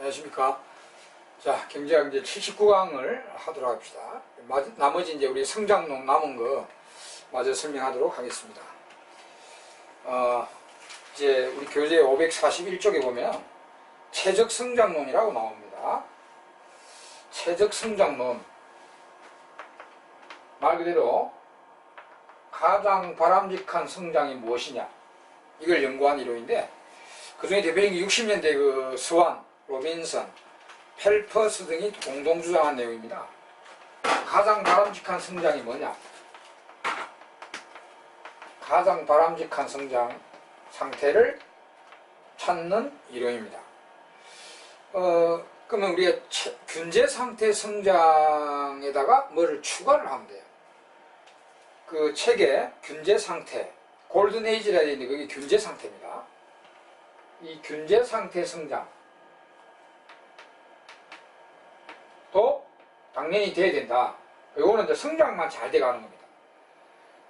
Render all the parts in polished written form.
안녕하십니까. 자, 경제학 이제 79강을 하도록 합시다. 나머지 이제 우리 성장론 남은 거 마저 설명하도록 하겠습니다. 이제 우리 교재 541쪽에 보면 최적 성장론이라고 나옵니다. 최적 성장론. 말 그대로 가장 바람직한 성장이 무엇이냐, 이걸 연구한 이론인데, 그 중에 대표적인 게 60년대 그 스완, 로빈슨, 펠퍼스 등이 공동 주장한 내용입니다. 가장 바람직한 성장이 뭐냐? 가장 바람직한 성장 상태를 찾는 이론입니다. 그러면 우리가 균제 상태 성장에다가 뭐를 추가를 하면 돼요. 그 책에 균제 상태, 골든 에이지라 되어 있는데 그게 균제 상태입니다. 이 균제 상태 성장 또 당연히 돼야 된다. 이거는 이제 성장만 잘 돼가는 겁니다.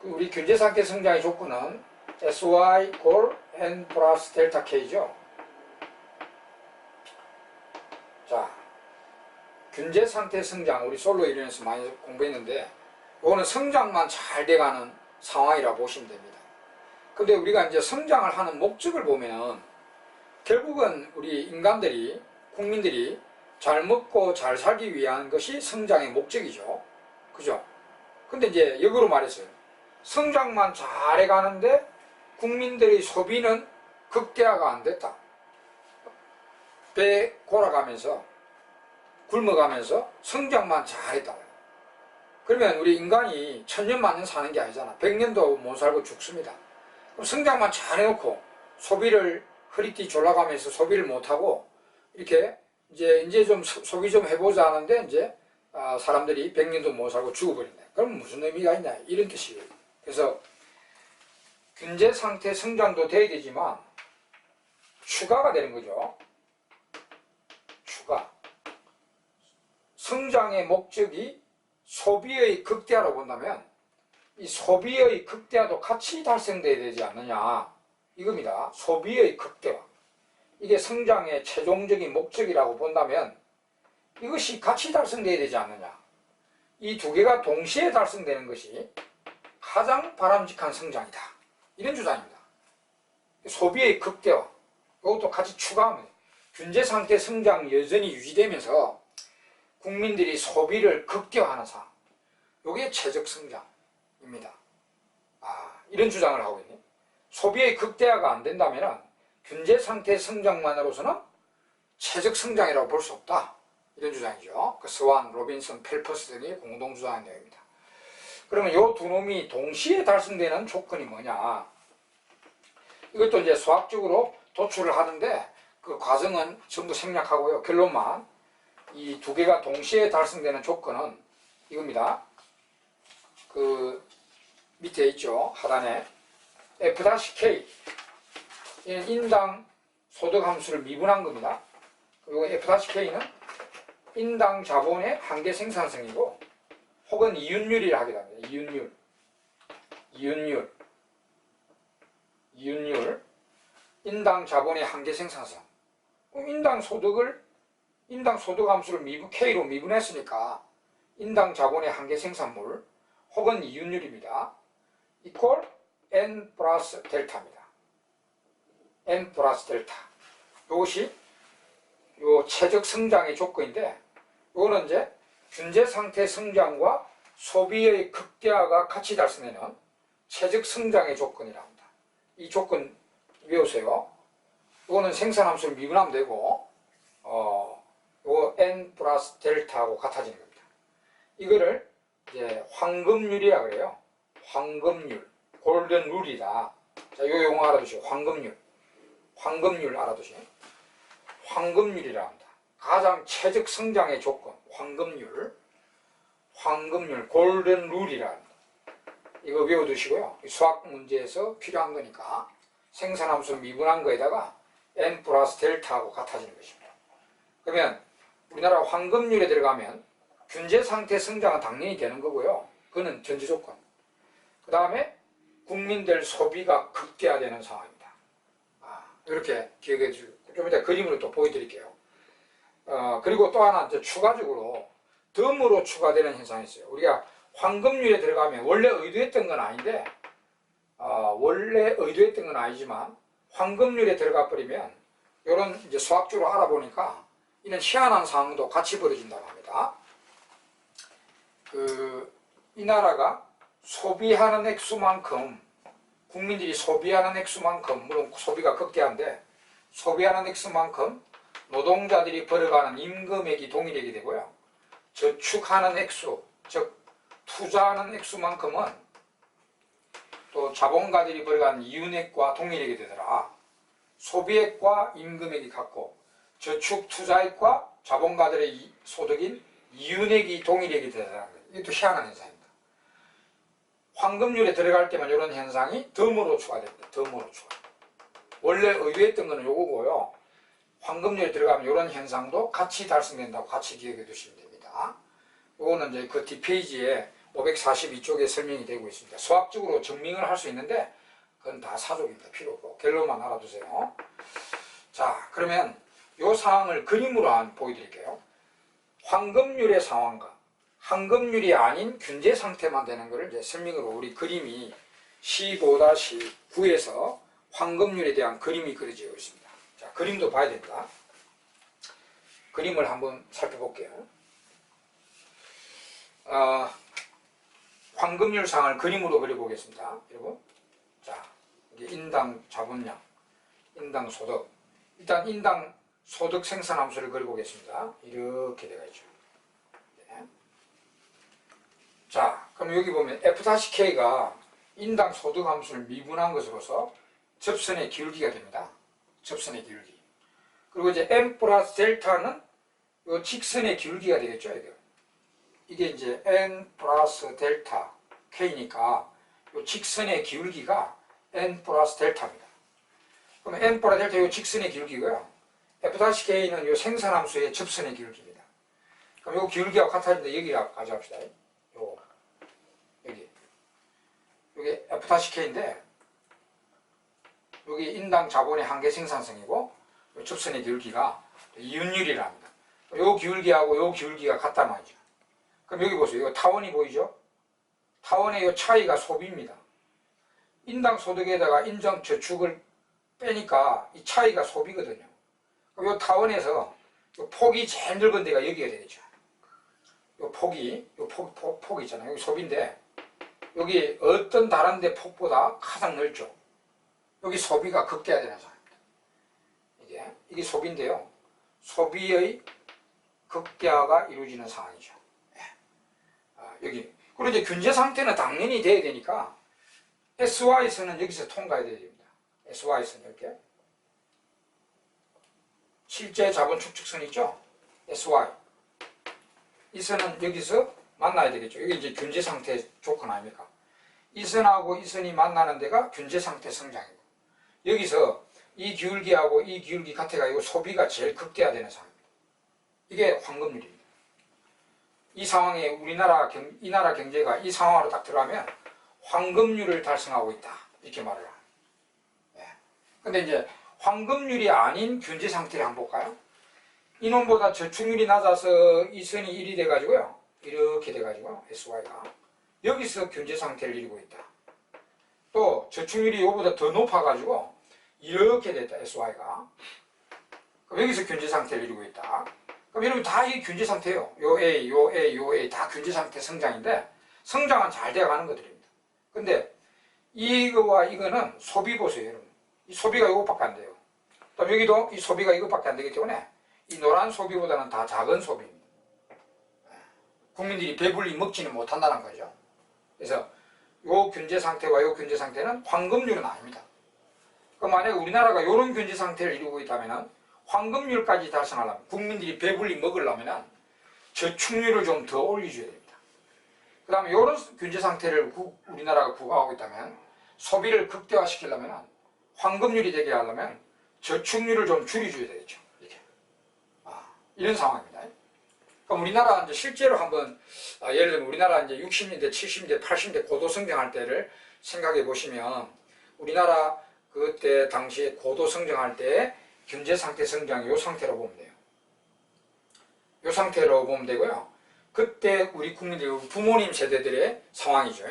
우리 균제 상태 성장의 조건은 SY 골 N 플러스 델타 K죠. 자, 균제 상태 성장, 우리 솔로 이론에서 많이 공부했는데, 이거는 성장만 잘 돼가는 상황이라고 보시면 됩니다. 근데 우리가 이제 성장을 하는 목적을 보면 결국은 우리 인간들이, 국민들이 잘 먹고 잘 살기 위한 것이 성장의 목적이죠. 그죠? 근데 이제 역으로 말해서요, 성장만 잘 해가는데 국민들의 소비는 극대화가 안 됐다. 배 골아가면서 굶어가면서 성장만 잘했다. 그러면 우리 인간이 천년만년 사는 게 아니잖아. 100년도 못 살고 죽습니다. 그럼 성장만 잘 해놓고 소비를 허리띠 졸라가면서 소비를 못하고 이렇게 이제 좀 소비 좀 해보자 하는데 이제 사람들이 100년도 못 살고 죽어버린다. 그럼 무슨 의미가 있냐, 이런 뜻이에요. 그래서 균제 상태 성장도 돼야 되지만 추가가 되는 거죠. 추가. 성장의 목적이 소비의 극대화로 본다면 이 소비의 극대화도 같이 달성돼야 되지 않느냐, 이겁니다. 소비의 극대화. 이게 성장의 최종적인 목적이라고 본다면 이것이 같이 달성돼야 되지 않느냐. 이 두 개가 동시에 달성되는 것이 가장 바람직한 성장이다. 이런 주장입니다. 소비의 극대화, 이것도 같이 추가하면 균제 상태 성장 여전히 유지되면서 국민들이 소비를 극대화하는 상황, 이게 최적 성장입니다. 이런 주장을 하고 있네. 소비의 극대화가 안 된다면 균제 상태 성장만으로서는 최적 성장이라고 볼 수 없다. 이런 주장이죠. 그 스완, 로빈슨, 펠퍼스 등이 공동 주장한 내용입니다. 그러면 이 두 놈이 동시에 달성되는 조건이 뭐냐? 이것도 이제 수학적으로 도출을 하는데 그 과정은 전부 생략하고요. 결론만, 이 두 개가 동시에 달성되는 조건은 이겁니다. 그 밑에 있죠. 하단에 F-K, 이는 인당 소득 함수를 미분한 겁니다. 그리고 F-K는 인당 자본의 한계 생산성이고, 혹은 이윤율이라 하기도 합니다. 이윤율, 인당 자본의 한계 생산성. 인당 소득 함수를 K로 미분했으니까 인당 자본의 한계 생산물 혹은 이윤율입니다. 이퀄 N 플러스 델타입니다. N 플러스 델타. 이것이 요 최적 성장의 조건인데, 이거는 이제 균제 상태 성장과 소비의 극대화가 같이 달성되는 최적 성장의 조건이라 합니다. 이 조건 외우세요. 이거는 생산함수를 미분하면 되고, 이거 N 플러스 델타하고 같아지는 겁니다. 이거를 이제 황금률이라고 그래요. 황금률, 골든 룰이다. 자, 요 용어 알아두시고, 황금률 알아두시고, 황금률이라 합니다. 가장 최적 성장의 조건, 황금률, 골든 룰이라 합니다. 이거 외워두시고요. 수학 문제에서 필요한 거니까 생산함수 미분한 거에다가 N 플러스 델타하고 같아지는 것입니다. 그러면 우리나라 황금률에 들어가면 균제 상태 성장은 당연히 되는 거고요. 그거는 전제 조건. 그 다음에 국민들 소비가 극대화되는 상황입니다. 이렇게 기억해 주시고, 좀 이따 그림으로 또 보여드릴게요. 그리고 또 하나 이제 추가적으로 덤으로 추가되는 현상이 있어요. 우리가 황금률에 들어가면 원래 의도했던 건 아닌데 원래 의도했던 건 아니지만 황금률에 들어가 버리면 이런 이제 수학적으로 알아보니까 이런 희한한 상황도 같이 벌어진다고 합니다. 이 나라가 소비하는 액수만큼 국민들이 소비하는 액수만큼 물론 소비가 극대화인데 소비하는 액수만큼 노동자들이 벌어가는 임금액이 동일하게 되고요. 저축하는 액수, 즉 투자하는 액수만큼은 또 자본가들이 벌어가는 이윤액과 동일하게 되더라. 소비액과 임금액이 같고 저축 투자액과 자본가들의 소득인 이윤액이 동일하게 되더라는 거예요. 이것도 희한한 현상입니다. 황금률에 들어갈 때만 이런 현상이 덤으로 추가됩니다. 덤으로 추가. 원래 의도했던 거는 요거고요. 황금률에 들어가면 이런 현상도 같이 달성된다고 같이 기억해 두시면 됩니다. 요거는 이제 그 뒷페이지에 542쪽에 설명이 되고 있습니다. 수학적으로 증명을 할 수 있는데 그건 다 사족입니다. 필요 없고 결론만 알아두세요. 자, 그러면 이 상황을 그림으로 한번 보여드릴게요. 황금률의 상황과 황금률이 아닌 균제 상태만 되는 것을 이제 설명으로 우리 그림이 15-9에서 황금률에 대한 그림이 그려져 있습니다. 자, 그림도 봐야 됩니다. 그림을 한번 살펴볼게요. 황금률 상을 그림으로 그려보겠습니다. 여러분. 자, 이게 인당 자본량, 인당 소득. 일단 인당 소득 생산 함수를 그려보겠습니다. 이렇게 되어 있죠. 네. 자, 그럼 여기 보면 F-K가 인당 소득 함수를 미분한 것으로서 접선의 기울기가 됩니다. 접선의 기울기. 그리고 이제 M 플러스 델타는 이 직선의 기울기가 되겠죠. 이게 이제 N 플러스 델타 K니까 이 직선의 기울기가 N 플러스 델타입니다. 그럼 N 플러스 델타 이 직선의 기울기고요. F-K는 이 생산함수의 접선의 기울기입니다. 그럼 이 기울기가 같아진다. 여기 가져갑시다. 여기 F-K인데 여기 인당 자본의 한계 생산성이고 접선의 기울기가 이윤율이랍니다. 이 기울기하고 이 기울기가 같단 말이죠. 그럼 여기 보세요. 이거 타원이 보이죠? 타원의 이 차이가 소비입니다. 인당 소득에다가 인정 저축을 빼니까 이 차이가 소비거든요. 그럼 이 타원에서 이 폭이 제일 넓은 데가 여기가 되겠죠. 이 폭이, 폭이 있잖아요. 여기 소비인데 여기 어떤 다른 데 폭보다 가장 넓죠. 여기 소비가 극대화되는 상황입니다. 이게 소비인데요. 소비의 극대화가 이루어지는 상황이죠. 여기. 그리고 이제 균제 상태는 당연히 돼야 되니까 SY선은 여기서 통과해야 됩니다. SY선 이렇게. 실제 자본 축적선 있죠? SY. 이 선은 여기서 만나야 되겠죠. 여기 이제 균제 상태 조건 아닙니까? 이 선하고 이 선이 만나는 데가 균제 상태 성장이고 여기서 이 기울기하고 이 기울기 같아가지고 소비가 제일 극대화되는 상황입니다. 이게 황금률입니다. 이 상황에 이 나라 경제가 이 상황으로 딱 들어가면 황금률을 달성하고 있다. 이렇게 말을 합니다. 네. 근데 이제 황금률이 아닌 균제 상태를 한번 볼까요? 이놈보다 저축률이 낮아서 이 선이 1이 돼가지고요. 이렇게 돼가지고 SY가 여기서 균제 상태를 이루고 있다. 또 저축률이 이거보다 더 높아가지고 이렇게 됐다. SY가. 그럼 여기서 균제 상태를 이루고 있다. 그럼 여러분 다 이게 균제 상태예요. 요 A, 요 A, 요 A 다 균제 상태 성장인데 성장은 잘 돼가는 것들입니다. 근데 이거와 이거는 소비 보세요. 여러분. 이 소비가 이것밖에 안 돼요. 또 여기도 이 소비가 이것밖에 안 되기 때문에 이 노란 소비보다는 다 작은 소비입니다. 국민들이 배불리 먹지는 못한다는 거죠. 그래서 요 균제 상태와 요 균제 상태는 황금률은 아닙니다. 그럼 만약에 우리나라가 이런 균제 상태를 이루고 있다면 황금률까지 달성하려면 국민들이 배불리 먹으려면 저축률을 좀 더 올려줘야 됩니다. 그 다음에 이런 균제 상태를 우리나라가 구가하고 있다면 소비를 극대화시키려면 황금률이 되게 하려면 저축률을 좀 줄여줘야 되겠죠. 이렇게. 이런 상황입니다. 그럼 우리나라 이제 실제로 한번 예를 들면 우리나라 이제 60년대, 70년대, 80년대 고도 성장할 때를 생각해 보시면 우리나라 그때 당시에 고도 성장할 때 균제 상태 성장이 이 상태로 보면 돼요. 이 상태로 보면 되고요. 그때 우리 국민들, 부모님 세대들의 상황이죠.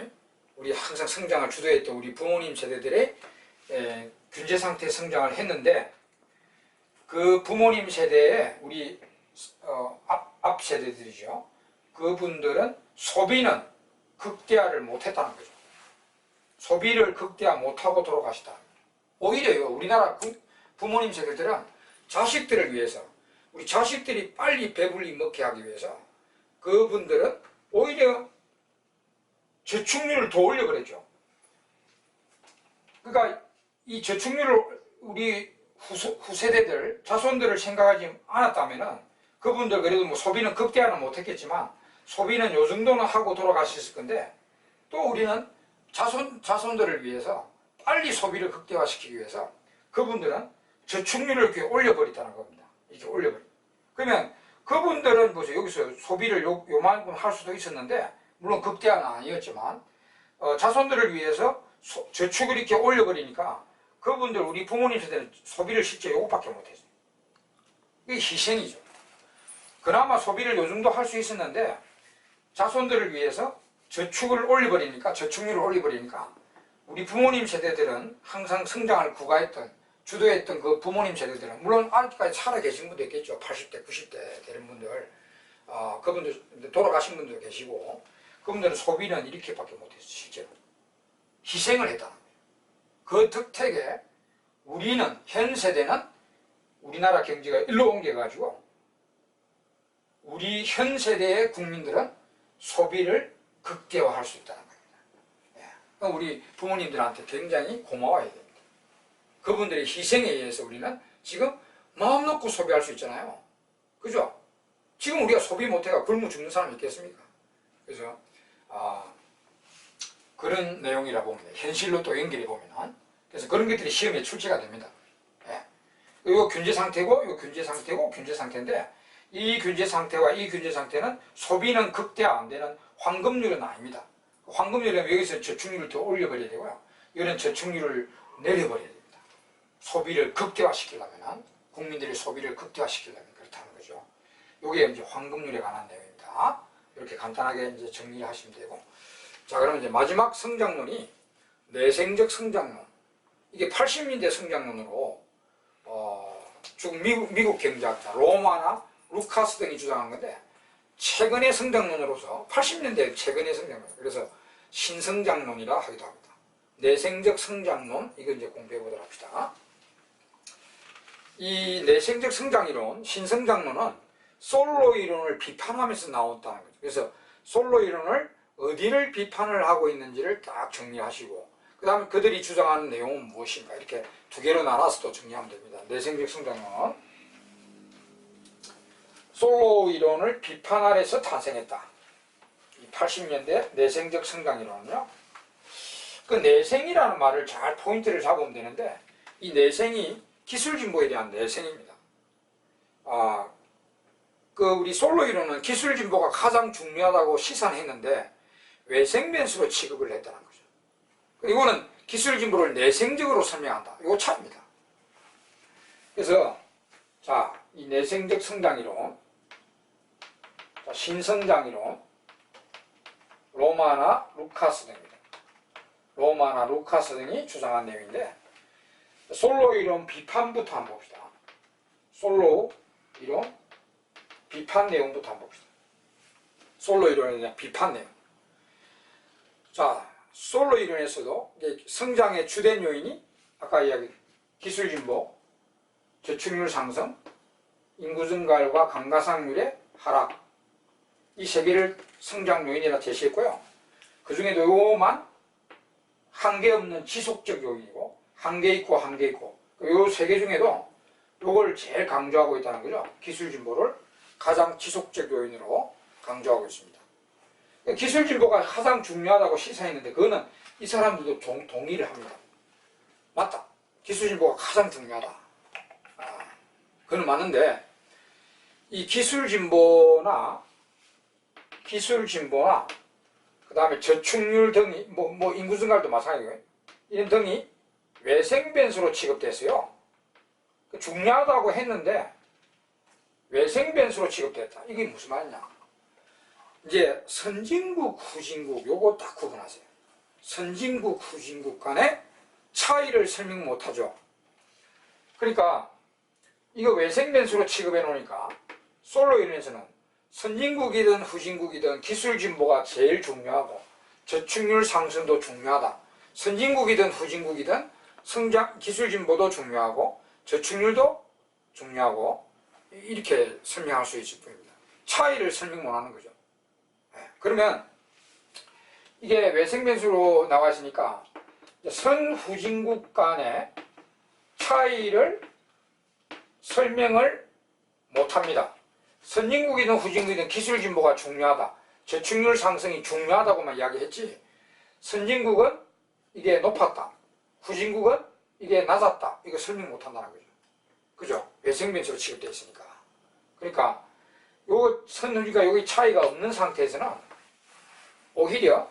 우리 항상 성장을 주도했던 우리 부모님 세대들의 균제 상태 성장을 했는데, 그 부모님 세대에 우리 앞 세대들이죠. 그분들은 소비는 극대화를 못했다는 거죠. 소비를 극대화 못하고 돌아가시다. 오히려요, 우리나라 부모님 세대들은 자식들을 위해서, 우리 자식들이 빨리 배불리 먹게 하기 위해서 그분들은 오히려 저축률을 더 올려버렸죠. 그러니까 이 저축률을 우리 후세대들, 자손들을 생각하지 않았다면은 그분들 그래도 뭐 소비는 극대화는 못했겠지만 소비는 요 정도는 하고 돌아가셨을 건데, 또 우리는 자손들을 위해서 빨리 소비를 극대화시키기 위해서 그분들은 저축률을 이렇게 올려버렸다는 겁니다. 이렇게 올려버려. 그러면 그분들은 뭐죠? 여기서 소비를 요만큼 할 수도 있었는데, 물론 극대화는 아니었지만 자손들을 위해서 저축을 이렇게 올려버리니까 그분들, 우리 부모님 세대는 소비를 실제 요것밖에 못했어요. 이게 희생이죠. 그나마 소비를 요 정도 할 수 있었는데 자손들을 위해서 저축을 올려버리니까, 저축률을 올려버리니까 우리 부모님 세대들은 항상 성장을 구가했던, 주도했던 그 부모님 세대들은, 물론 아직까지 살아계신 분도 있겠죠. 80대, 90대 되는 분들, 그분들 돌아가신 분도 계시고, 그분들은 소비는 이렇게밖에 못했어요. 실제로 희생을 했다는 거예요. 그 덕택에 우리는, 현 세대는 우리나라 경제가 일로 옮겨가지고 우리 현 세대의 국민들은 소비를 극대화할 수 있다는 겁니다. 그러니까 우리 부모님들한테 굉장히 고마워야 됩니다. 그분들의 희생에 의해서 우리는 지금 마음 놓고 소비할 수 있잖아요. 그죠? 지금 우리가 소비 못해가 굶어 죽는 사람이 있겠습니까? 그래서 그런 내용이라 보면, 현실로 또 연결해 보면, 그래서 그런 것들이 시험에 출제가 됩니다. 이거 균제 상태고, 이거 균제 상태고, 균제 상태인데, 이 균제 상태와 이 균제 상태는 소비는 극대화 안 되는 황금률은 아닙니다. 황금률은 여기서 저축률을 더 올려버려야 되고요. 이런 저축률을 내려버려야 됩니다. 소비를 극대화시키려면, 국민들의 소비를 극대화시키려면 그렇다는 거죠. 이게 이제 황금률에 관한 내용입니다. 이렇게 간단하게 이제 정리를 하시면 되고. 자, 그러면 이제 마지막 성장론이 내생적 성장론. 이게 80년대 성장론으로 쭉 미국 경제학자 로마나 루카스 등이 주장한 건데, 최근의 성장론으로서 80년대 최근의 성장론, 그래서 신성장론이라 하기도 합니다. 내생적 성장론, 이거 이제 공부해 보도록 합시다. 이 내생적 성장이론, 신성장론은 솔로 이론을 비판하면서 나왔다는 거죠. 그래서 솔로 이론을 어디를 비판을 하고 있는지를 딱 정리하시고, 그 다음에 그들이 주장하는 내용은 무엇인가, 이렇게 두 개로 나눠서 또 정리하면 됩니다. 내생적 성장론, 솔로 이론을 비판 아래서 탄생했다. 이 80년대 내생적 성장 이론은요, 그 내생이라는 말을 잘 포인트를 잡으면 되는데, 이 내생이 기술 진보에 대한 내생입니다. 우리 솔로 이론은 기술 진보가 가장 중요하다고 시사했는데 외생 변수로 취급을 했다는 거죠. 이거는 기술 진보를 내생적으로 설명한다. 이거 차이입니다. 그래서 자, 이 내생적 성장 이론, 신성장 이론, 로마나 루카스 등입니다. 로마나 루카스 등이 주장한 내용인데, 솔로 이론 비판부터 한번 봅시다. 솔로 이론 비판 내용부터 한번 봅시다. 솔로 이론에 대한 비판 내용. 자, 솔로 이론에서도 성장의 주된 요인이 아까 이야기한 기술 진보, 저축률 상승, 인구 증가율과 감가상률의 하락, 이 세 개를 성장 요인이라 제시했고요. 그 중에도 요만 한계 없는 지속적 요인이고, 한계 있고 한계 있고, 요 세 개 중에도 요걸 제일 강조하고 있다는 거죠. 기술 진보를 가장 지속적 요인으로 강조하고 있습니다. 기술 진보가 가장 중요하다고 시사했는데, 그거는 이 사람들도 동의를 합니다. 맞다. 기술 진보가 가장 중요하다. 그건 맞는데, 이 기술 진보나 그 다음에 저축률 등이 뭐 인구 증가도 마찬가지고요. 이런 등이 외생 변수로 취급됐어요. 중요하다고 했는데 외생변수로 취급됐다. 이게 무슨 말이냐? 이제 선진국, 후진국 요거 딱 구분하세요. 선진국, 후진국 간의 차이를 설명 못하죠. 그러니까 이거 외생변수로 취급해 놓으니까 솔로 이론에서는 선진국이든 후진국이든 기술 진보가 제일 중요하고 저축률 상승도 중요하다. 선진국이든 후진국이든 성장 기술 진보도 중요하고 저축률도 중요하고 이렇게 설명할 수 있을 뿐입니다. 차이를 설명 못하는 거죠. 그러면 이게 외생변수로 나와 있으니까 선후진국 간의 차이를 설명을 못합니다. 선진국이든 후진국이든 기술 진보가 중요하다. 저축률 상승이 중요하다고만 이야기했지 선진국은 이게 높았다. 후진국은 이게 낮았다. 이거 설명 못한다는 거죠. 그죠? 외생변수로 취급되어 있으니까. 그러니까 요 선후진과 여기 차이가 없는 상태에서는 오히려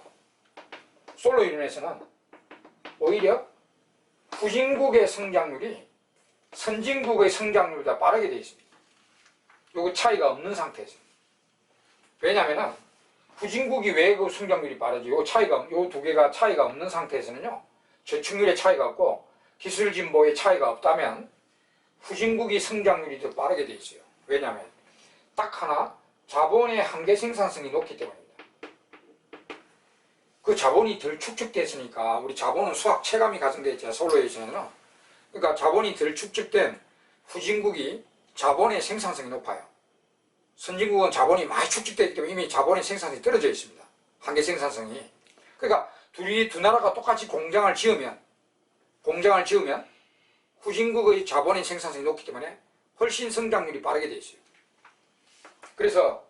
솔로 이론에서는 오히려 후진국의 성장률이 선진국의 성장률보다 빠르게 되어 있습니다. 요거 차이가 없는 상태에서. 왜냐면은 후진국이 왜 그 성장률이 빠르지? 요 두 개가 차이가 없는 상태에서는요. 저축률의 차이가 없고 기술 진보의 차이가 없다면 후진국이 성장률이 더 빠르게 되어 있어요. 왜냐면 딱 하나 자본의 한계 생산성이 높기 때문입니다. 그 자본이 덜 축적됐으니까 우리 자본은 수학 체감이 가정되어 있잖아요. 솔로에이션은. 그러니까 자본이 덜 축적된 후진국이 자본의 생산성이 높아요. 선진국은 자본이 많이 축적되기 때문에 이미 자본의 생산성이 떨어져 있습니다. 한계 생산성이. 그러니까 두 나라가 똑같이 공장을 지으면 후진국의 자본의 생산성이 높기 때문에 훨씬 성장률이 빠르게 되어 있어요. 그래서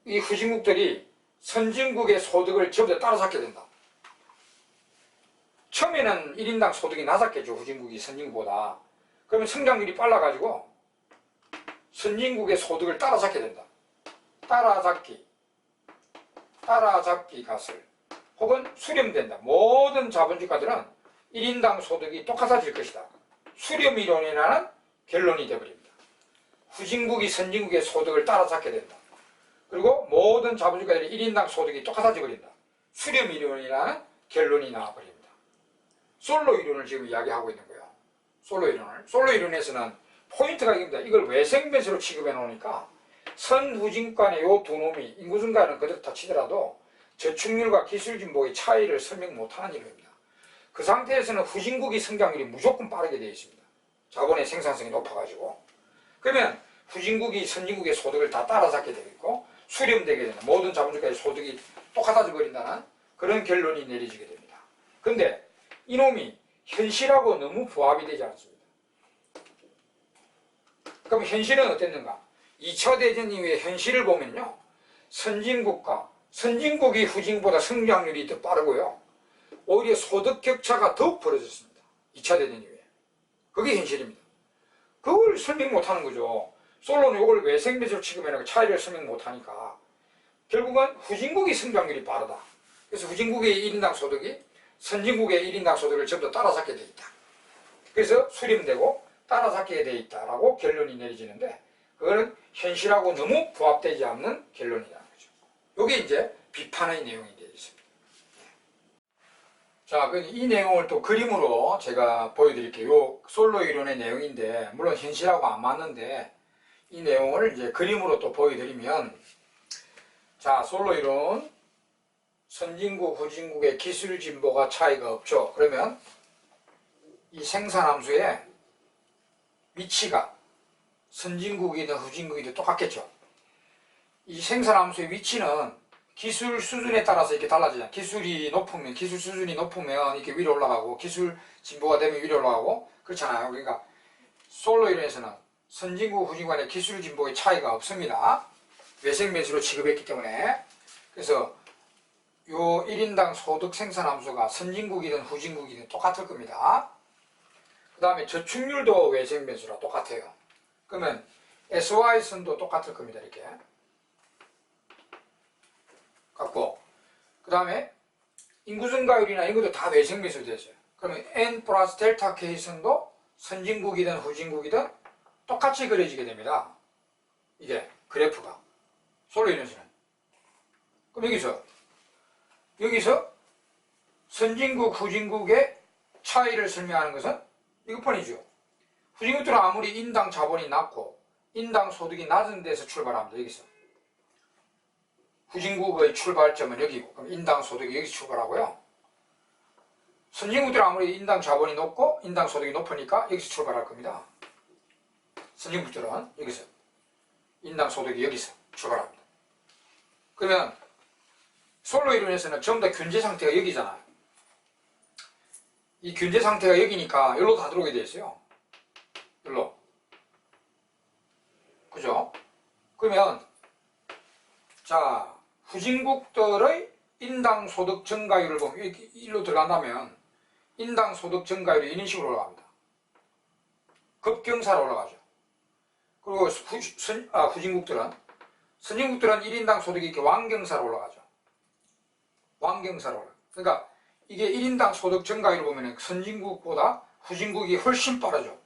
이 후진국들이 선진국의 소득을 전부 다 따라잡게 된다. 처음에는 1인당 소득이 낮았겠죠. 후진국이 선진국보다. 그러면 성장률이 빨라가지고 선진국의 소득을 따라잡게 된다. 따라잡기 값을 혹은 수렴된다. 모든 자본주가들은 1인당 소득이 똑같아질 것이다. 수렴이론이라는 결론이 되어버립니다. 후진국이 선진국의 소득을 따라잡게 된다. 그리고 모든 자본주가들이 1인당 소득이 똑같아져 버린다. 수렴이론이라는 결론이 나와버립니다. 솔로 이론을 지금 이야기하고 있는 거예요. 솔로 이론에서는 포인트가 이겁니다. 이걸 외생변수로 취급해 놓으니까 선후진 간의 요 두 놈이 인구증가는 그렇다 치더라도 저축률과 기술 진보의 차이를 설명 못하는 이론입니다. 그 상태에서는 후진국이 성장률이 무조건 빠르게 되어 있습니다. 자본의 생산성이 높아가지고. 그러면 후진국이 선진국의 소득을 다 따라잡게 되겠고 수렴되게 되는 모든 자본주가의 소득이 똑같아져 버린다는 그런 결론이 내려지게 됩니다. 그런데 이놈이 현실하고 너무 부합이 되지 않습니다. 그럼 현실은 어땠는가? 2차 대전 이후의 현실을 보면요. 선진국이 후진국보다 성장률이 더 빠르고요. 오히려 소득 격차가 더 벌어졌습니다. 2차 대전 이후에. 그게 현실입니다. 그걸 설명 못하는 거죠. 솔로는 이걸 외생변수로 취급해놓고 차이를 설명 못하니까 결국은 후진국이 성장률이 빠르다. 그래서 후진국의 1인당 소득이 선진국의 1인당 소득을 전부 다 따라잡게 돼 있다. 그래서 수렴되고 따라잡게 돼 있다라고 결론이 내려지는데 그거는 현실하고 너무 부합되지 않는 결론이라는 거죠. 이게 이제 비판의 내용이 되어 있습니다. 자, 이 내용을 또 그림으로 제가 보여드릴게요. 요 솔로 이론의 내용인데 물론 현실하고 안 맞는데 이 내용을 이제 그림으로 또 보여드리면 자, 솔로 이론 선진국, 후진국의 기술 진보가 차이가 없죠. 그러면 이 생산함수의 위치가 선진국이든 후진국이든 똑같겠죠. 이 생산함수의 위치는 기술 수준에 따라서 이렇게 달라지잖아요. 기술 수준이 높으면 이렇게 위로 올라가고 기술 진보가 되면 위로 올라가고 그렇잖아요. 그러니까 솔로 이론에서는 선진국, 후진국 간의 기술 진보의 차이가 없습니다. 외생변수로 취급했기 때문에. 그래서 요 1인당 소득 생산함수가 선진국이든 후진국이든 똑같을 겁니다. 그 다음에 저축률도 외생변수라 똑같아요. 그러면 SY선도 똑같을 겁니다. 이렇게 같고 그 다음에 인구증가율이나 이런 것도 다 외생변수로 되어 있어요. 그러면 N 플러스 델타 K선도 선진국이든 후진국이든 똑같이 그려지게 됩니다. 이게 그래프가 솔로 인원수는. 그럼 여기서 선진국 후진국의 차이를 설명하는 것은 이것뿐이죠. 후진국들은 아무리 인당 자본이 낮고 인당 소득이 낮은 데서 출발합니다. 여기서 후진국의 출발점은 여기고, 그럼 인당 소득이 여기서 출발하고요. 선진국들은 아무리 인당 자본이 높고 인당 소득이 높으니까 여기서 출발할 겁니다. 선진국들은 여기서, 인당 소득이 여기서 출발합니다. 그러면 솔로 이론에서는 전부 다 균제 상태가 여기잖아요. 이 균제 상태가 여기니까 여기로 다 들어오게 되어 있어요. 여기로. 그죠? 그러면 자, 후진국들의 인당 소득 증가율을 보면 일로 들어간다면 인당 소득 증가율이 이런 식으로 올라갑니다. 급경사로 올라가죠. 그리고 후진국들은, 선진국들은 1인당 소득이 이렇게 완경사로 올라가죠. 완경사로 올라가요. 그러니까 이게 1인당 소득 증가율을 보면 선진국보다 후진국이 훨씬 빠르죠.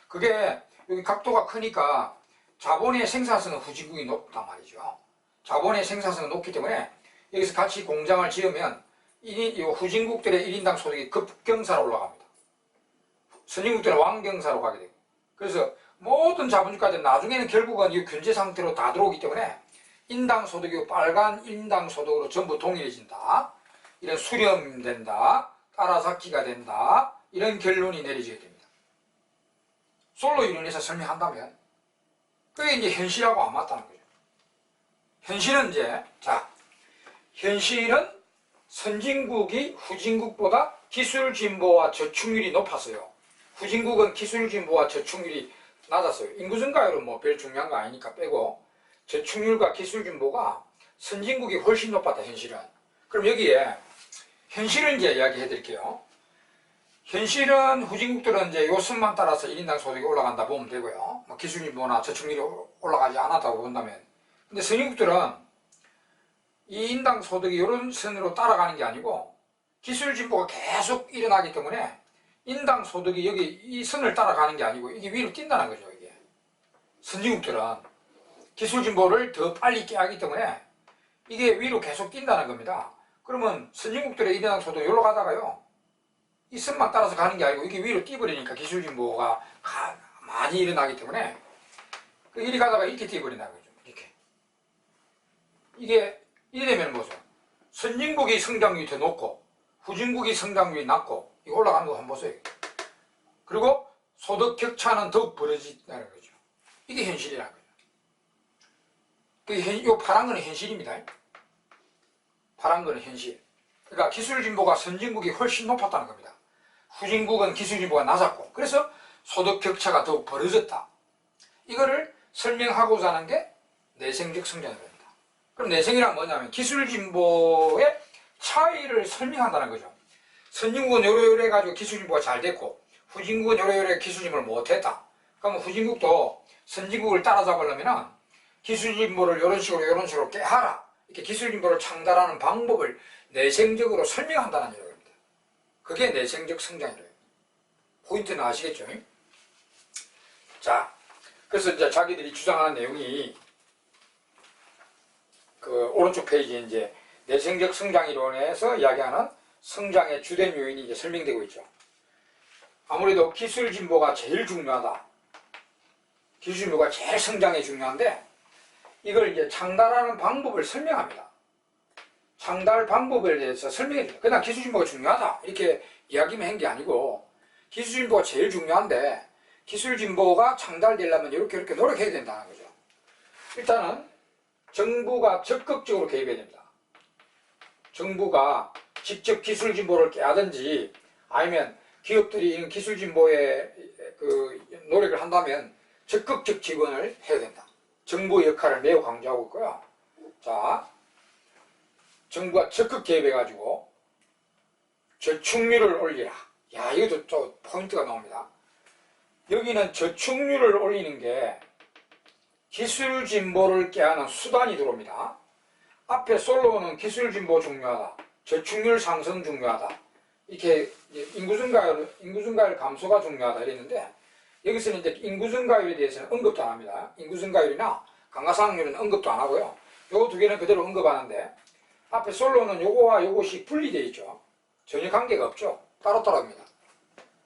그게 여기 각도가 크니까 자본의 생산성은 후진국이 높단 말이죠. 자본의 생산성은 높기 때문에 여기서 같이 공장을 지으면 후진국들의 1인당 소득이 급경사로 올라갑니다. 선진국들은 완경사로 가게 되고, 그래서 모든 자본주의까지 나중에는 결국은 이 균제 상태로 다 들어오기 때문에 인당 소득이 빨간 인당 소득으로 전부 동일해진다. 이런 수렴된다. 따라잡기가 된다. 이런 결론이 내려지게 됩니다. 솔로 이론에서 설명한다면 그게 이제 현실하고 안 맞다는 거죠. 현실은 현실은 선진국이 후진국보다 기술 진보와 저축률이 높았어요. 후진국은 기술 진보와 저축률이 낮았어요. 인구 증가율은 뭐 별 중요한 거 아니니까 빼고, 저축률과 기술 진보가 선진국이 훨씬 높았다, 현실은. 그럼 여기에 현실은 이제 이야기해 드릴게요. 현실은 후진국들은 이제 요 선만 따라서 1인당 소득이 올라간다 보면 되고요. 뭐 기술 진보나 저축률이 올라가지 않았다고 본다면. 근데 선진국들은 이 인당 소득이 이런 선으로 따라가는 게 아니고 기술 진보가 계속 일어나기 때문에 인당 소득이 여기 이 선을 따라가는 게 아니고 이게 위로 뛴다는 거죠. 이게 선진국들은 기술 진보를 더 빨리 깨하기 때문에 이게 위로 계속 뛴다는 겁니다. 그러면 선진국들의 인당 소득이 여기로 가다가요, 이 선만 따라서 가는 게 아니고 이게 위로 뛰어버리니까 기술 진보가 많이 일어나기 때문에 이리 가다가 이렇게 뛰어버린다는 거죠. 이게 이되면 뭐죠? 선진국이 성장률이 더 높고 후진국이 성장률이 낮고 이거 올라가는 거 한번 보세요. 그리고 소득 격차는 더욱 벌어진다는 거죠. 이게 현실이라는 거죠. 이 파란 거는 현실입니다. 파란 거는 현실. 그러니까 기술 진보가 선진국이 훨씬 높았다는 겁니다. 후진국은 기술 진보가 낮았고, 그래서 소득 격차가 더욱 벌어졌다. 이거를 설명하고자 하는 게 내생적 성장입니다. 그럼 내생이란 뭐냐면 기술 진보의 차이를 설명한다는 거죠. 선진국은 요래 해가지고 기술 진보가 잘 됐고 후진국은 요래 기술 진보를 못했다. 그러면 후진국도 선진국을 따라잡으려면 기술 진보를 이런 식으로 깨하라. 이렇게 기술 진보를 창달하는 방법을 내생적으로 설명한다는 얘기입니다. 그게 내생적 성장이래요. 포인트는 아시겠죠? 자, 그래서 이제 자기들이 주장하는 내용이 그 오른쪽 페이지에 이제 내생적 성장 이론에서 이야기하는 성장의 주된 요인이 이제 설명되고 있죠. 아무래도 기술 진보가 제일 중요하다. 기술 진보가 제일 성장에 중요한데 이걸 이제 창달하는 방법을 설명합니다. 창달 방법에 대해서 설명해 줍니다. 그냥 기술 진보가 중요하다 이렇게 이야기만 한 게 아니고 기술 진보가 제일 중요한데 기술 진보가 창달되려면 이렇게 노력해야 된다는 거죠. 일단은 정부가 적극적으로 개입해야 됩니다. 정부가 직접 기술 진보를 깨하든지 아니면 기업들이 이런 기술 진보에 그 노력을 한다면 적극적 지원을 해야 된다. 정부의 역할을 매우 강조하고 있고요. 자, 정부가 적극 개입해가지고 저축률을 올리라. 야, 이것도 또 포인트가 나옵니다. 여기는 저축률을 올리는 게 기술 진보를 깨하는 수단이 들어옵니다. 앞에 솔로는 기술 진보 중요하다. 저축률 상승 중요하다. 이렇게 인구 증가율 감소가 중요하다 이랬는데 여기서는 이제 인구 증가율에 대해서는 언급도 안 합니다. 인구 증가율이나 강가상률은 언급도 안 하고요. 요 두 개는 그대로 언급하는데 앞에 솔로는 요거와 요것이 분리되어 있죠. 전혀 관계가 없죠. 따로따로입니다.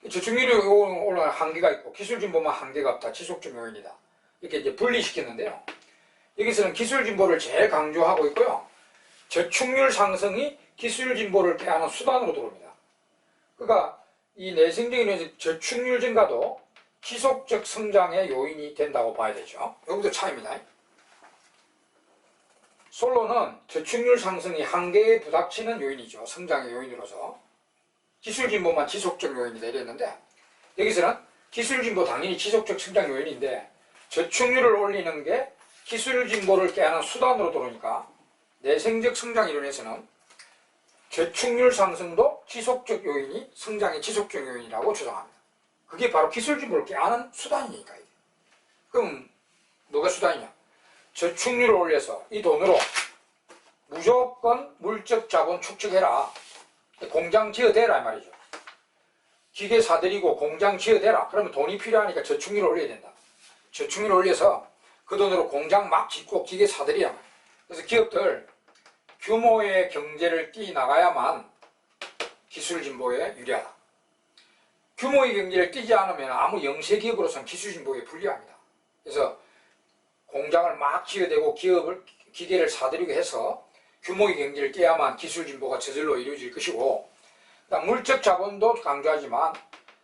저축률이 올라가는 한계가 있고 기술진보만 한계가 없다. 지속적 요인이다. 이렇게 이제 분리시켰는데요. 여기서는 기술진보를 제일 강조하고 있고요. 저축률 상승이 기술진보를 깨하는 수단으로 들어옵니다. 그러니까 이 내생적인 저축률 증가도 지속적 성장의 요인이 된다고 봐야 되죠. 여기도 차이입니다. 솔로는 저축률 상승이 한계에 부닥치는 요인이죠. 성장의 요인으로서. 기술진보만 지속적 요인이다 이랬는데 여기서는 기술진보 당연히 지속적 성장 요인인데 저축률을 올리는 게 기술진보를 깨하는 수단으로 들어오니까 내생적 성장 이론에서는 저축률 상승도 지속적 요인이 성장의 지속적 요인이라고 주장합니다. 그게 바로 기술진보를 깨하는 수단이니까 이게. 그럼 뭐가 수단이냐? 저축률을 올려서 이 돈으로 무조건 물적 자본 축적해라. 공장 지어대라 이 말이죠. 기계 사들이고 공장 지어대라. 그러면 돈이 필요하니까 저축률을 올려야 된다. 저축률을 올려서 그 돈으로 공장 막 짓고 기계 사들이야. 그래서 기업들 규모의 경제를 띄나가야만 기술진보에 유리하다. 규모의 경제를 띄지 않으면 아무 영세기업으로서는 기술진보에 불리합니다. 그래서 공장을 막 지어대고 기계를 사들이고 해서 규모의 경제를 띄야만 기술진보가 저절로 이루어질 것이고 물적 자본도 강조하지만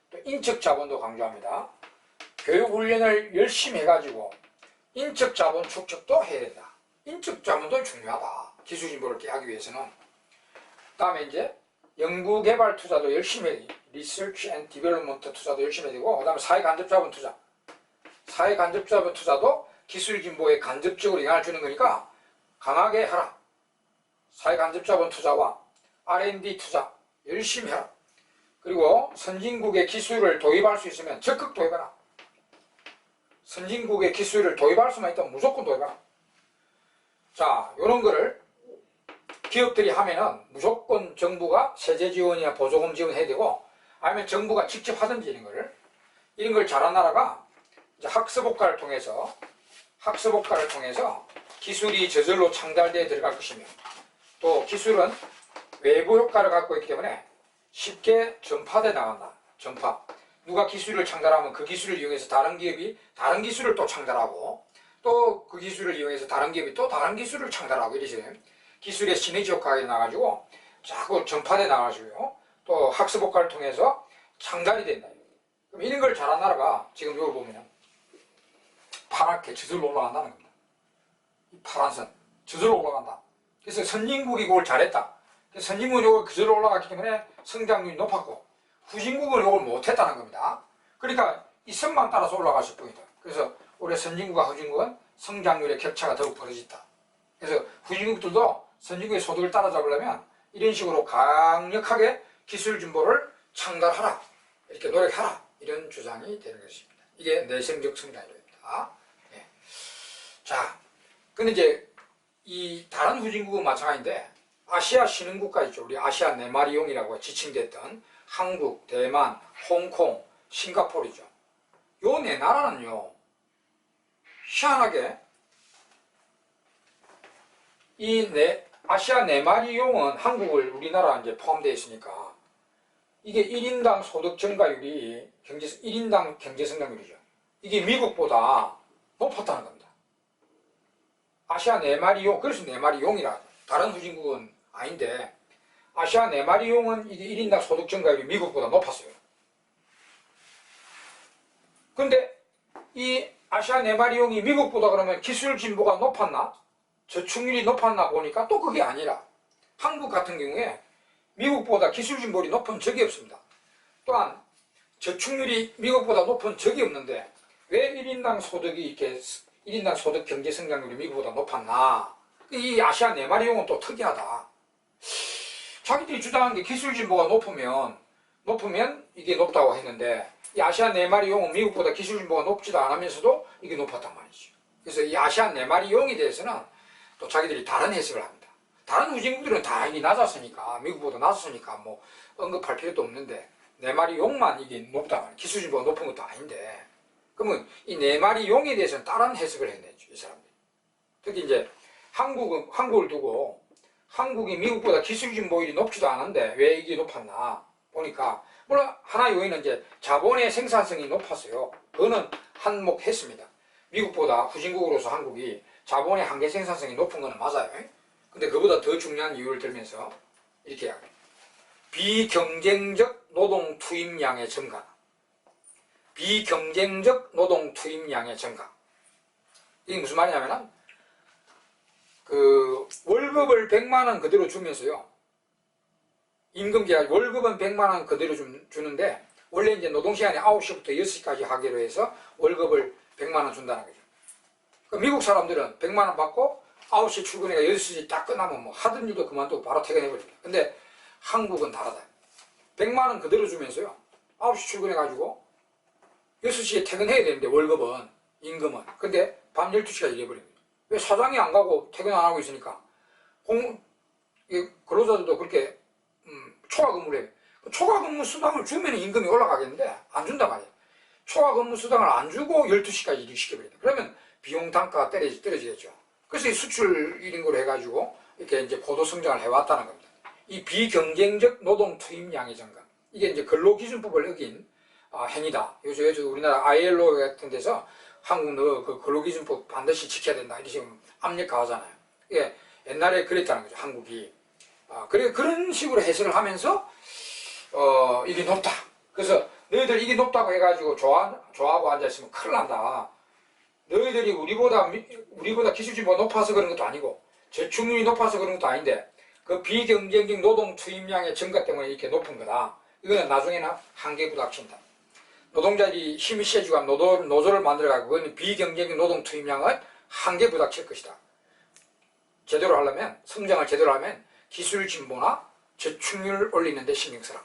또 인적 자본도 강조합니다. 교육훈련을 열심히 해가지고 인적 자본 축적도 해야 된다. 인적 자본도 중요하다. 기술진보를 깨하기 위해서는. 그 다음에 이제 연구개발 투자도 열심히 해야 돼. 리서치 앤 디벨롭먼트 투자도 열심히 해야 되고 그 다음에 사회간접자본 투자. 사회간접자본 투자도 기술진보에 간접적으로 영향을 주는 거니까 강하게 하라. 사회간접자본 투자와 R&D 투자 열심히 하라. 그리고 선진국의 기술을 도입할 수 있으면 적극 도입하라. 선진국의 기술을 도입할 수만 있다면 무조건 도입하라. 자, 이런 거를 기업들이 하면은 무조건 정부가 세제 지원이나 보조금 지원해야 되고 아니면 정부가 직접 하든지 이런 걸 잘한 나라가 이제 학습효과를 통해서 기술이 저절로 창달되어 들어갈 것이며 또 기술은 외부 효과를 갖고 있기 때문에 쉽게 전파돼 나간다. 전파. 누가 기술을 창달하면 그 기술을 이용해서 다른 기업이 다른 기술을 또 창달하고 또 그 기술을 이용해서 다른 기업이 또 다른 기술을 창달하고 이러시 기술의 시너지 효과가 나가지고 자꾸 전파돼 나가지고요. 또 학습 효과를 통해서 창달이 된다. 그럼 이런 걸 잘한 나라가 지금 여기 보면은 파랗게 저절로 올라간다는 겁니다. 이 파란 선 저절로 올라간다. 그래서 선진국이 그걸 잘했다. 선진국은 이걸 그대로 올라갔기 때문에 성장률이 높았고 후진국은 이걸 못했다는 겁니다. 그러니까 이 선만 따라서 올라갔을 뿐이다. 그래서 올해 선진국과 후진국은 성장률의 격차가 더욱 벌어졌다. 그래서 후진국들도 선진국의 소득을 따라잡으려면 이런 식으로 강력하게 기술 진보를 창달하라. 이렇게 노력하라. 이런 주장이 되는 것입니다. 이게 내생적 성장률입니다. 네. 자, 근데 이제 이 다른 후진국은 마찬가지인데 아시아 신흥국가 있죠. 우리 아시아 네 마리용이라고 지칭됐던 한국, 대만, 홍콩, 싱가포르죠. 요 네 나라는요. 희한하게 아시아 네 마리용은 한국을 우리나라 이제 포함되어 있으니까 이게 1인당 소득 증가율이 1인당 경제성장률이죠. 이게 미국보다 높았다는 겁니다. 아시아 네 마리용, 그래서 네 마리용이라 다른 후진국은 아닌데 아시아 네 마리용은 이게 1인당 소득 증가율이 미국보다 높았어요. 근데 이 아시아 네 마리용이 미국보다 그러면 기술 진보가 높았나? 저축률이 높았나 보니까 또 그게 아니라 한국 같은 경우에 미국보다 기술 진보율이 높은 적이 없습니다. 또한 저축률이 미국보다 높은 적이 없는데 왜 1인당 소득이 이렇게 1인당 소득 경제 성장률이 미국보다 높았나? 이 아시아 네 마리용은 또 특이하다. 자기들이 주장한 게 기술 진보가 높으면 이게 높다고 했는데 이 아시아 네 마리용은 미국보다 기술 진보가 높지도 않으면서도 이게 높았단 말이죠. 그래서 이 아시아 네 마리용에 대해서는 또 자기들이 다른 해석을 합니다. 다른 후진국들은 다 이게 낮았으니까 미국보다 낮았으니까 뭐 언급할 필요도 없는데 네 마리용만 이게 높다 말이에요. 기술 진보가 높은 것도 아닌데 그러면 이 네 마리 용에 대해서는 다른 해석을 해내죠, 이 사람들이. 특히 이제 한국을 두고 한국이 미국보다 기술 진보율이 높지도 않은데 왜 이게 높았나 보니까, 물론 하나의 요인은 이제 자본의 생산성이 높았어요. 그거는 한몫했습니다. 미국보다 후진국으로서 한국이 자본의 한계 생산성이 높은 거는 맞아요. 근데 그보다 더 중요한 이유를 들면서 이렇게 이야기해요. 비경쟁적 노동 투입량의 증가. 비경쟁적 노동 투입량의 증가. 이게 무슨 말이냐면은 월급을 100만원 그대로 주면서요, 임금 계약 월급은 100만원 그대로 주는데 원래 이제 노동시간이 9시부터 6시까지 하기로 해서 월급을 100만원 준다는 거죠. 미국 사람들은 100만원 받고 9시 출근해가 6시 딱 끝나면 뭐 하던 일도 그만두고 바로 퇴근해버립니다. 근데 한국은 다르다. 100만원 그대로 주면서요, 9시 출근해가지고 6시에 퇴근해야 되는데 월급은, 임금은. 근데 밤 12시까지 일해버립니다. 왜? 사장이 안 가고 퇴근 안 하고 있으니까. 근로자들도 그렇게 초과 근무를 해요. 초과 근무 수당을 주면 임금이 올라가겠는데 안 준단 말이에요. 초과 근무 수당을 안 주고 12시까지 일을 시켜버린다. 그러면 비용 단가가 떨어지겠죠. 그래서 이 수출 1인구로 해가지고 이렇게 이제 고도 성장을 해왔다는 겁니다. 이 비경쟁적 노동 투입량의 증가. 이게 이제 근로기준법을 어긴 행위다. 요즘 우리나라 ILO 같은 데서 한국 너 그 근로기준법 반드시 지켜야 된다, 이렇게 지금 압력 가하잖아요. 이게 옛날에 그랬다는 거죠, 한국이. 그래, 그런 식으로 해석을 하면서 이게 높다. 그래서 너희들 이게 높다고 해가지고 좋아하고 앉아있으면 큰일 난다. 너희들이 우리보다 기술진보가 높아서 그런 것도 아니고 저축률이 높아서 그런 것도 아닌데 그 비경쟁적 노동 투입량의 증가 때문에 이렇게 높은 거다. 이거는 나중에는 한계 부닥친다. 노동자들이 힘이 세지고 하면 노조를 만들어가고 그건 비경쟁적 노동 투입량을 한계 부닥칠 것이다. 제대로 하려면, 성장을 제대로 하면 기술 진보나 저축률 올리는 데 신경 써라.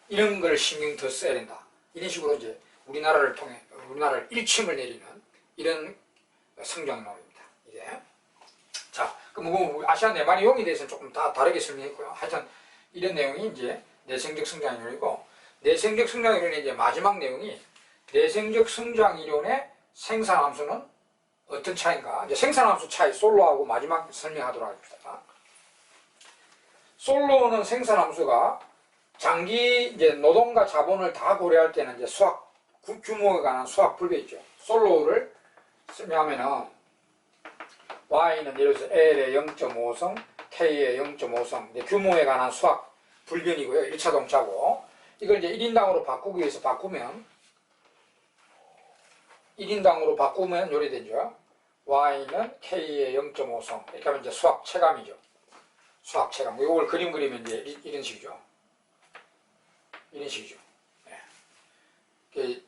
이런 걸 신경 더 써야 된다. 이런 식으로 이제 우리나라를 통해 우리나라를 일침을 내리는 이런 성장론입니다. 이게. 자, 그럼 뭐 아시아 네 마리 용에 대해서는 조금 다 다르게 설명했고요. 하여튼 이런 내용이 이제 내생적 성장이론이고, 내생적 성장이론의 이제 마지막 내용이 내생적 성장이론의 생산함수는 어떤 차이인가? 이제 생산함수 차이 솔로하고 마지막 설명하도록 하겠습니다. 솔로는 생산함수가 장기 이제 노동과 자본을 다 고려할 때는 이제 수학 규모에 관한 수학 불배 있죠. 솔로를 설명하면은 Y는 예를 들어서 L의 0.5성, K의 0.5성, 규모에 관한 수학 불변이고요. 1차 동차고, 이걸 이제 1인당으로 바꾸기 위해서 바꾸면 1인당으로 요래 되죠. Y는 K의 0.5성. 이렇게 하면 이제 수학 체감이죠. 수학 체감. 이걸 그림 그리면 이제 이런 식이죠. 이런 식이죠. 네.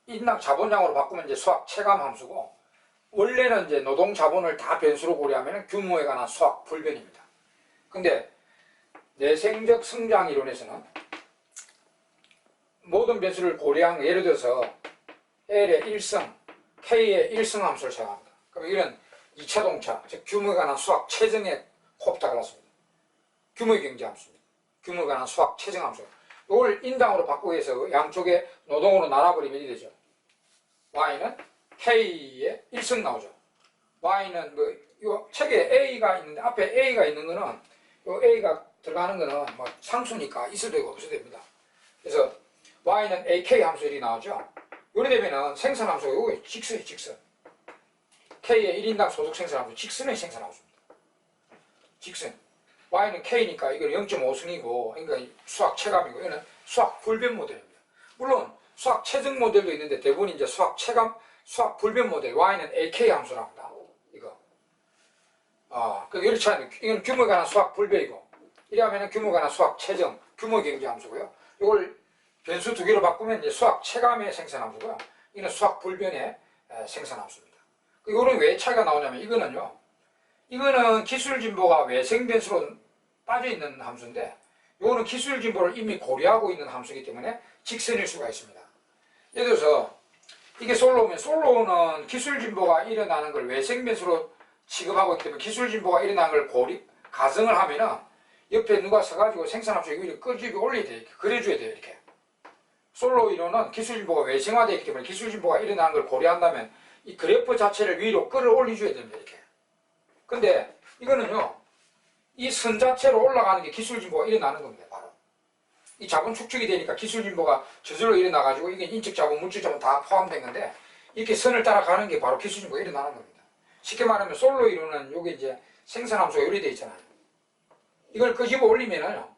1인당 자본량으로 바꾸면 이제 수학 체감 함수고, 원래는 이제 노동 자본을 다 변수로 고려하면 규모에 관한 수학 불변입니다. 근데 내생적 성장 이론에서는 모든 변수를 고려한, 예를 들어서 L의 1성, K의 1성 함수를 사용합니다. 그럼 이런 2차 동차, 즉 규모에 관한 수학 최정에 곱다 그렇습니다. 규모의 경제 함수입니다. 규모에 관한 수학 최정 함수. 이걸 인당으로 바꾸기 위해서 양쪽에 노동으로 나눠버리면 이렇게 되죠. Y는 K의 1성 나오죠. Y는 요 책에 A가 있는데, 앞에 A가 있는 거는, 요 A가 들어가는 거는 뭐 상수니까 있어도 되고 없어도 됩니다. 그래서 Y는 AK 함수 이렇게 나오죠. 요래 되면은 생산 함수가 요게 직선이 직선. K의 1인당 소득 생산 함수, 직선의 생산 함수입니다. 직선. Y는 K니까 이건 0.5승이고, 그러니까 수학 체감이고, 이거는 수학 불변 모델입니다. 물론 수학 최정 모델도 있는데 대부분 이제 수학 체감, 수학 불변 모델, Y는 AK 함수라고 합니다. 이거. 그 이렇게 차이는, 이건 규모에 관한 수학 불변이고, 이러면 규모에 관한 수학 최정, 규모 경제 함수고요. 이걸 변수 두 개로 바꾸면 이제 수학 체감의 생산 함수고요. 이거는 수학 불변의 생산 함수입니다. 이거는 왜 차이가 나오냐면, 이거는 기술 진보가 외생 변수로 빠져 있는 함수인데, 이거는 기술 진보를 이미 고려하고 있는 함수이기 때문에 직선일 수가 있습니다. 예를 들어서 이게 솔로면, 솔로는 기술 진보가 일어나는 걸 외생 변수로 취급하고 있기 때문에 기술 진보가 일어나는 걸 가정을 하면은 옆에 누가 서가지고 생산 함수 이렇게 끄집어 올려야 돼. 이렇게 그려줘야 돼요. 이렇게 솔로 이론은 기술진보가 외생화되어 있기 때문에 기술진보가 일어나는 걸 고려한다면 이 그래프 자체를 위로 끌어올려줘야 됩니다. 이렇게. 근데 이거는요, 이 선 자체로 올라가는 게 기술진보가 일어나는 겁니다. 바로. 이 자본 축적이 되니까 기술진보가 저절로 일어나가지고 이게 인적자본, 물질자본 다 포함된 건데 이렇게 선을 따라가는 게 바로 기술진보가 일어나는 겁니다. 쉽게 말하면 솔로 이론은 여기 이제 생산함수가 요리되어 있잖아요. 이걸 끄집어 올리면은요,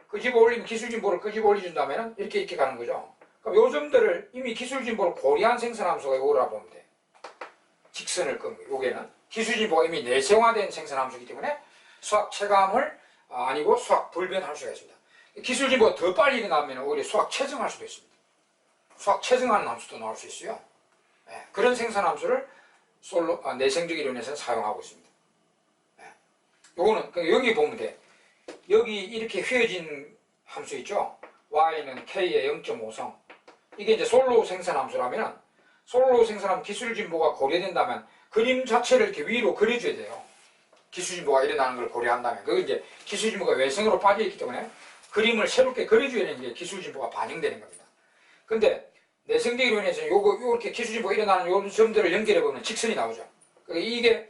끄집어 올리면 기술진보를 끄집어 올려준다면 이렇게 가는 거죠. 그럼 요 점들을 이미 기술진보를 고려한 생산함수가 요거라 보면 돼. 직선을 끈 거예요. 요게는 기술진보가 이미 내세화된 생산함수이기 때문에 수학 체감을 아니고 수학 불변할 수가 있습니다. 기술진보가 더 빨리 일어나면 오히려 수학 체증할 수도 있습니다. 수학 체증하는 함수도 나올 수 있어요. 네, 그런 생산함수를 내생적 이론에서는 사용하고 있습니다. 네. 요거는 여기 보면 돼. 여기 이렇게 휘어진 함수 있죠? y는 k의 0.5성. 이게 이제 솔로 생산함수라면 솔로 생산함 기술진보가 고려된다면 그림 자체를 이렇게 위로 그려줘야 돼요. 기술진보가 일어나는 걸 고려한다면. 그건 이제 기술진보가 외생으로 빠져있기 때문에 그림을 새롭게 그려줘야 되는 게 기술진보가 반영되는 겁니다. 근데 내생적 이론에서는 요렇게 기술진보가 일어나는 요 점들을 연결해보면 직선이 나오죠. 이게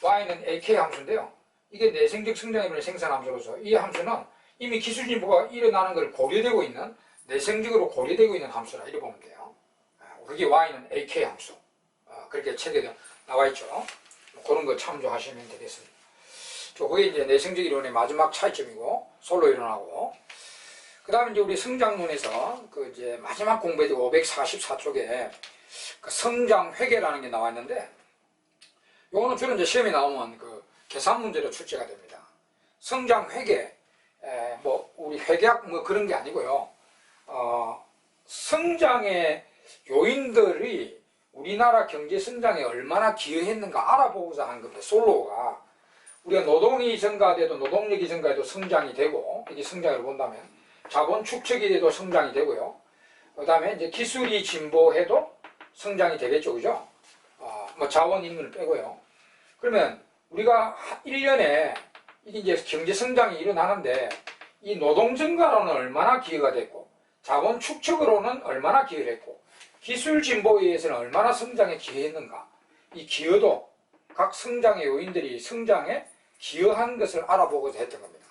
y는 ak 함수인데요. 이게 내생적 성장이론의 생산함수로서 이 함수는 이미 기술진보가 일어나는 걸 고려되고 있는 내생적으로 고려되고 있는 함수라 이렇게 보면 돼요. 그게 y는 ak 함수. 그렇게 책에 나와 있죠. 그런 거 참조하시면 되겠습니다. 그게 이제 내생적 이론의 마지막 차이점이고 솔로 이론하고 그 다음에 이제 우리 성장론에서 그 이제 마지막 공부에 544쪽에 그 성장 회계라는 게 나와 있는데 요거는 주로 이제 시험에 나오면 그 계산 문제로 출제가 됩니다. 성장 회계, 뭐 우리 회계학 뭐 그런 게 아니고요. 성장의 요인들이 우리나라 경제 성장에 얼마나 기여했는가 알아보고자 하는 겁니다. 솔로가 우리가 노동이 증가돼도 노동력이 증가해도 성장이 되고 이게 성장으로 본다면 자본 축적이 돼도 성장이 되고요. 그 다음에 이제 기술이 진보해도 성장이 되겠죠, 그죠? 뭐 자원 인근을 빼고요. 그러면 우리가 1년에 이게 이제 경제 성장이 일어나는데 이 노동 증가로는 얼마나 기여가 됐고 자본 축적으로는 얼마나 기여를 했고 기술 진보에 의해서는 얼마나 성장에 기여했는가 이 기여도 각 성장의 요인들이 성장에 기여한 것을 알아보고자 했던 겁니다.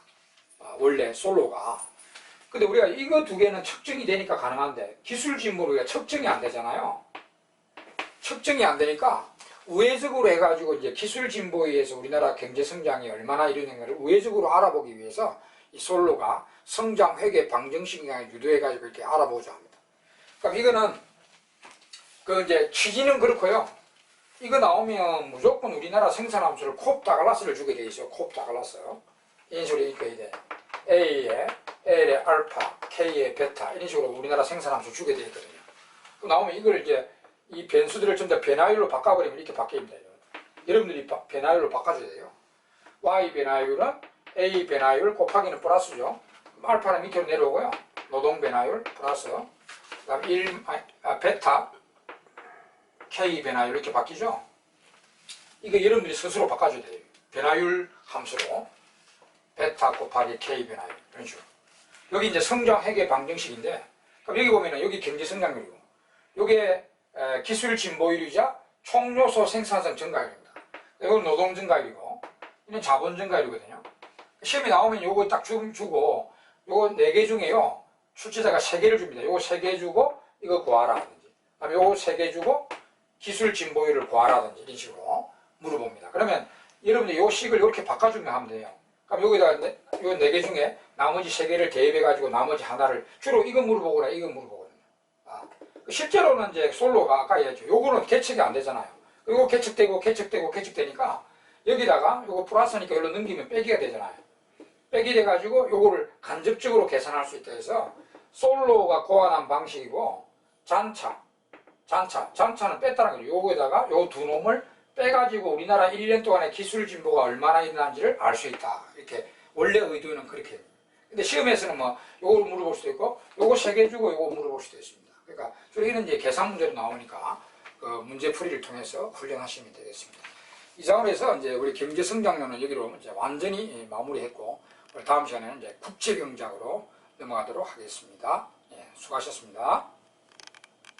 원래 솔로가. 근데 우리가 이거 두 개는 측정이 되니까 가능한데 기술 진보로 우리가 측정이 안 되잖아요. 측정이 안 되니까 우회적으로 해가지고 이제 기술 진보에 의해서 우리나라 경제 성장이 얼마나 이루는가를 우회적으로 알아보기 위해서 이 솔로가 성장 회계 방정식 영향을 유도해가지고 이렇게 알아보자 합니다. 그럼 이거는 그 이제 취지는 그렇고요. 이거 나오면 무조건 우리나라 생산함수를 콥 다글라스를 주게 돼 있어요. 콥 다글라스. 이런 식으로 읽어야 돼. A에 L에 알파, K에 베타 이런 식으로 우리나라 생산함수 주게 돼 있거든요. 그럼 나오면 이걸 이제 이 변수들을 전부 다 변화율로 바꿔버리면 이렇게 바뀝니다. 여러분들이 변화율로 바꿔줘야 돼요. Y 변화율은 A 변화율 곱하기는 플러스죠. 알파는 밑으로 내려오고요. 노동 변화율 플러스 그 다음 베타 K 변화율 이렇게 바뀌죠. 이거 여러분들이 스스로 바꿔줘야 돼요. 변화율 함수로 베타 곱하기 K 변화율 이런 식으로. 여기 이제 성장 회계 방정식인데 그럼 여기 보면은 여기 경제 성장률이고 요게 기술 진보율이자 총 요소 생산성 증가율입니다. 이건 노동 증가율이고 이건 자본 증가율이거든요. 시험에 나오면 요거 딱 주고 요거 4개 중에요. 출제자가 3개를 줍니다. 요거 3개 주고 이거 구하라든지 그다음에 요거 3개 주고 기술 진보율을 구하라든지 이런 식으로 물어봅니다. 그러면 여러분들 요 식을 이렇게 바꿔주면 하면 돼요. 그럼 여기다가 요 4개 중에 나머지 3개를 대입해가지고 나머지 하나를 주로 이거 물어보거나 이거 물어보거든요. 실제로는 이제 솔로가 아까 얘기했죠. 요거는 개척이 안 되잖아요. 요거 개척되니까 여기다가 요거 플러스니까 여기로 넘기면 빼기가 되잖아요. 빼기 돼가지고 요거를 간접적으로 계산할 수 있다 해서 솔로가 고안한 방식이고 잔차는 뺐다는 거죠. 요거에다가 요 두 놈을 빼가지고 우리나라 1년 동안의 기술 진보가 얼마나 일어난지를 알 수 있다. 이렇게 원래 의도는 그렇게 됩니다. 근데 시험에서는 뭐 요걸 물어볼 수도 있고 요거 3개 주고 요거 물어볼 수도 있습니다. 그러니까 여기는 이제 계산 문제로 나오니까 그 문제 풀이를 통해서 훈련하시면 되겠습니다. 이상으로 해서 이제 우리 경제 성장론은 여기로 이제 완전히 마무리했고 다음 시간에는 이제 국제 경제학으로 넘어가도록 하겠습니다. 예, 수고하셨습니다.